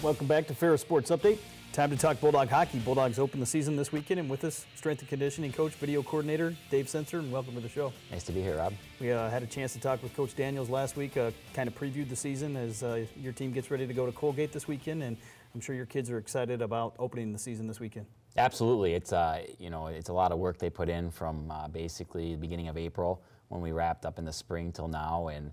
Welcome back to Ferris Sports Update. Time to talk Bulldog hockey. Bulldogs open the season this weekend, and with us, strength and conditioning coach, video coordinator Dave Senser, and welcome to the show. Nice to be here, Rob. We had a chance to talk with Coach Daniels last week, kind of previewed the season as your team gets ready to go to Colgate this weekend, and I'm sure your kids are excited about opening the season this weekend. Absolutely. It's it's a lot of work they put in from basically the beginning of April when we wrapped up in the spring till now, and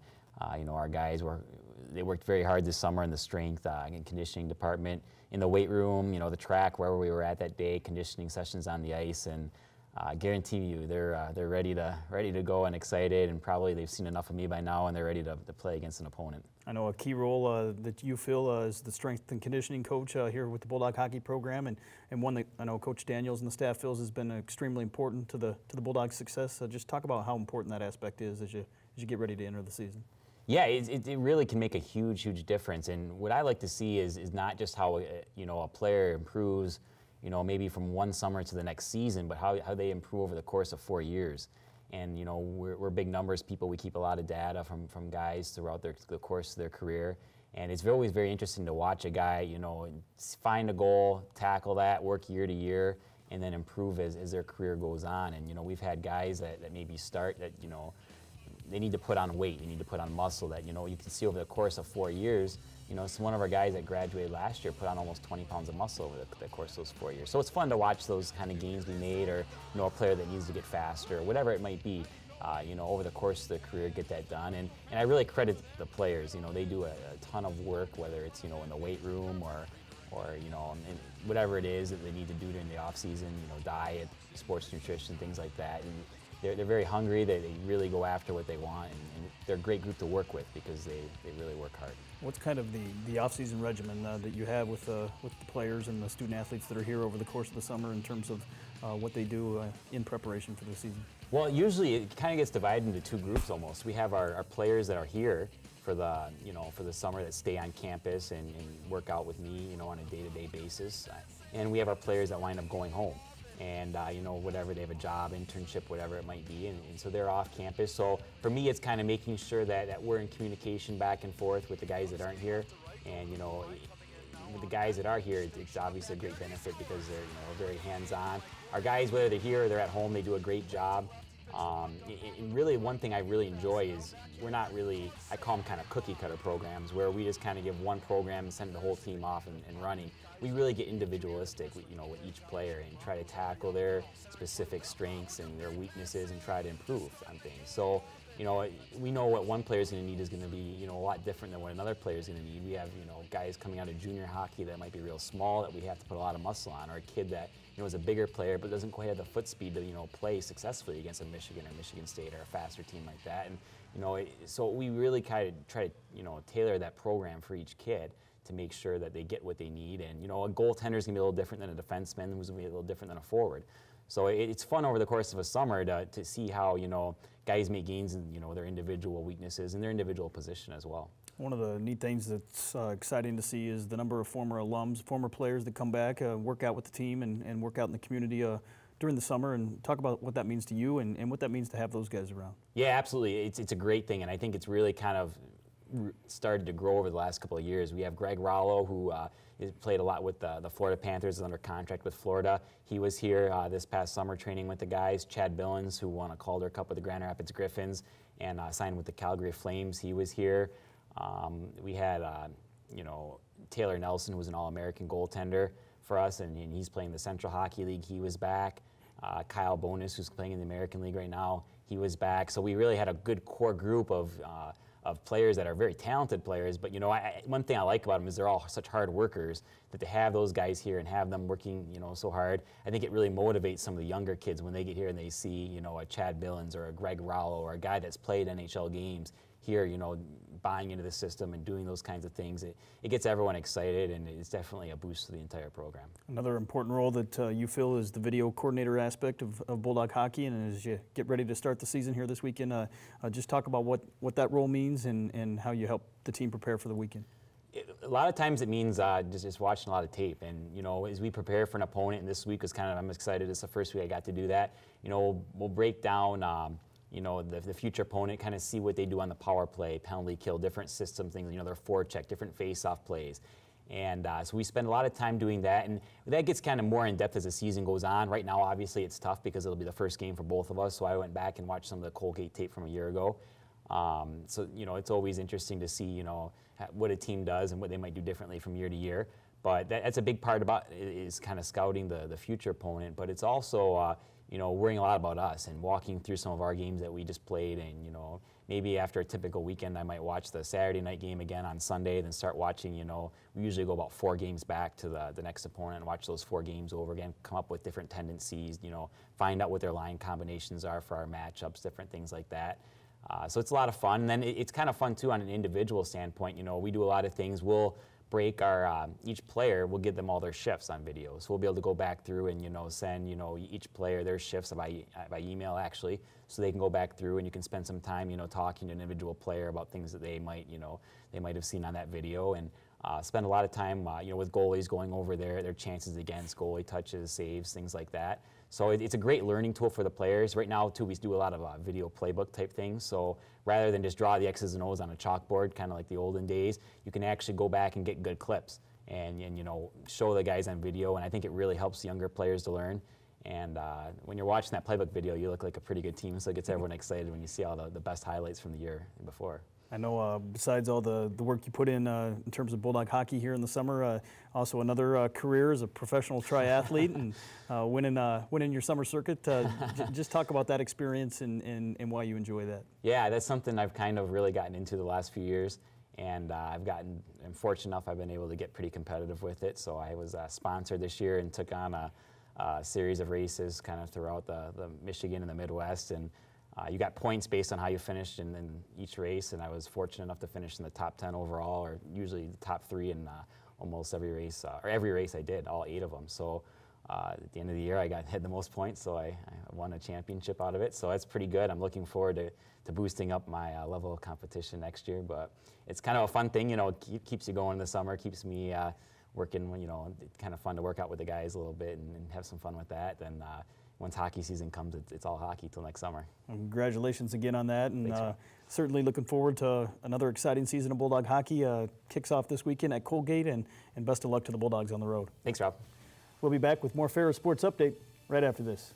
our guys worked very hard this summer in the strength and conditioning department, in the weight room, the track, wherever we were at that day, conditioning sessions on the ice, and I guarantee you they're ready to go and excited, and probably they've seen enough of me by now and they're ready to play against an opponent. I know a key role that you fill as the strength and conditioning coach here with the Bulldog hockey program, and one that I know Coach Daniels and the staff feels has been extremely important to the Bulldogs' success. Just talk about how important that aspect is as you get ready to enter the season. Yeah, it really can make a huge difference, and what I like to see is not just how a player improves, maybe from one summer to the next season, but how they improve over the course of 4 years. And we're big numbers people. We keep a lot of data from guys throughout the course of their career, and it's always very interesting to watch a guy find a goal, tackle that, work year to year, and then improve as their career goes on. And we've had guys that maybe start that they need to put on weight, they need to put on muscle that you can see over the course of 4 years. So one of our guys that graduated last year put on almost 20 pounds of muscle over the course of those 4 years. So it's fun to watch those kind of gains we made, or a player that needs to get faster, or whatever it might be. Over the course of their career, get that done. And I really credit the players. They do a ton of work, whether it's in the weight room or whatever it is that they need to do during the off season. Diet, sports nutrition, things like that. And they're very hungry. They really go after what they want, and they're a great group to work with because they really work hard. What's kind of the off-season regimen that you have with the players and the student athletes that are here over the course of the summer in terms of what they do in preparation for the season? Well, usually it kind of gets divided into two groups almost. We have our players that are here for the for the summer, that stay on campus and work out with me on a day-to-day basis, and we have our players that wind up going home. And whatever, they have a job, internship, whatever it might be, and so they're off campus. So for me, it's kind of making sure that we're in communication back and forth with the guys that aren't here, and with the guys that are here, it's obviously a great benefit because they're very hands-on. Our guys, whether they're here or they're at home, they do a great job. And really, one thing I really enjoy is we're not really, I call them kind of cookie-cutter programs, where we just kind of give one program and send the whole team off and running. We really get individualistic, with each player, and try to tackle their specific strengths and their weaknesses and try to improve on things. So, we know what one player is going to need is going to be, a lot different than what another player is going to need. We have, guys coming out of junior hockey that might be real small that we have to put a lot of muscle on, or a kid that, is a bigger player but doesn't quite have the foot speed to, play successfully against a Michigan or Michigan State or a faster team like that. And, so we really kind of try to, tailor that program for each kid to make sure that they get what they need. And, a goaltender is going to be a little different than a defenseman, who's going to be a little different than a forward. So it's fun over the course of a summer to see how, guys make gains in, their individual weaknesses and their individual position as well. One of the neat things that's exciting to see is the number of former alums, former players that come back, work out with the team and work out in the community during the summer, and talk about what that means to you and what that means to have those guys around. Yeah, absolutely. It's a great thing, and I think it's really kind of started to grow over the last couple of years. We have Greg Rollo, who has played a lot with the Florida Panthers, is under contract with Florida. He was here this past summer training with the guys. Chad Billins, who won a Calder Cup with the Grand Rapids Griffins and signed with the Calgary Flames, he was here. We had Taylor Nelson, who was an All-American goaltender for us, and he's playing the Central Hockey League. He was back. Kyle Bonus, who's playing in the American League right now, he was back. So we really had a good core group of players that are very talented players. But one thing I like about them is they're all such hard workers, that to have those guys here and have them working so hard, I think it really motivates some of the younger kids when they get here and they see a Chad Billins or a Greg Rollo or a guy that's played NHL games here, buying into the system and doing those kinds of things. It gets everyone excited, and it's definitely a boost to the entire program. Another important role that you fill is the video coordinator aspect of Bulldog hockey, and as you get ready to start the season here this weekend, just talk about what that role means and how you help the team prepare for the weekend. A lot of times it means just watching a lot of tape, and as we prepare for an opponent, and this week was I'm excited, it's the first week I got to do that. We'll break down the future opponent, kind of see what they do on the power play, penalty kill, different system things, their forecheck, different face-off plays. And so we spend a lot of time doing that, and that gets kind of more in depth as the season goes on. Right now, obviously, it's tough because it'll be the first game for both of us, so I went back and watched some of the Colgate tape from a year ago. So, it's always interesting to see, what a team does and what they might do differently from year to year. But that's a big part about it, is kind of scouting the future opponent, but it's also, worrying a lot about us and walking through some of our games that we just played, and, maybe after a typical weekend, I might watch the Saturday night game again on Sunday, then start watching, we usually go about 4 games back to the next opponent and watch those 4 games over again, come up with different tendencies, find out what their line combinations are for our matchups, different things like that. So it's a lot of fun. And then it's kind of fun, too, on an individual standpoint. We do a lot of things. We'll break our, each player, we'll give them all their shifts on video. So we'll be able to go back through and, send, each player their shifts by email, actually, so they can go back through and you can spend some time, talking to an individual player about things that they might have seen on that video, and spend a lot of time, with goalies going over their chances against, goalie touches, saves, things like that. So it's a great learning tool for the players. Right now, too, we do a lot of video playbook type things. So rather than just draw the X's and O's on a chalkboard, kind of like the olden days, you can actually go back and get good clips and show the guys on video. And I think it really helps younger players to learn. And when you're watching that playbook video, you look like a pretty good team. So it gets everyone excited when you see all the best highlights from the year before. I know besides all the work you put in terms of Bulldog hockey here in the summer, also another career as a professional triathlete and winning your summer circuit. Just talk about that experience and why you enjoy that. Yeah, that's something I've kind of really gotten into the last few years. And I'm fortunate enough, I've been able to get pretty competitive with it. So I was sponsored this year and took on a series of races kind of throughout the Michigan and the Midwest. And you got points based on how you finished in each race, and I was fortunate enough to finish in the top 10 overall, or usually the top 3 in almost every race, or every race I did, all 8 of them. So at the end of the year, I had the most points, so I won a championship out of it. So that's pretty good. I'm looking forward to boosting up my level of competition next year. But it's kind of a fun thing, keeps you going in the summer, keeps me working, it's kind of fun to work out with the guys a little bit and have some fun with that. And once hockey season comes, it's all hockey till next summer. Well, congratulations again on that, and Thanks, certainly looking forward to another exciting season of Bulldog hockey. Kicks off this weekend at Colgate, and best of luck to the Bulldogs on the road. Thanks, Rob. We'll be back with more Ferris Sports Update right after this.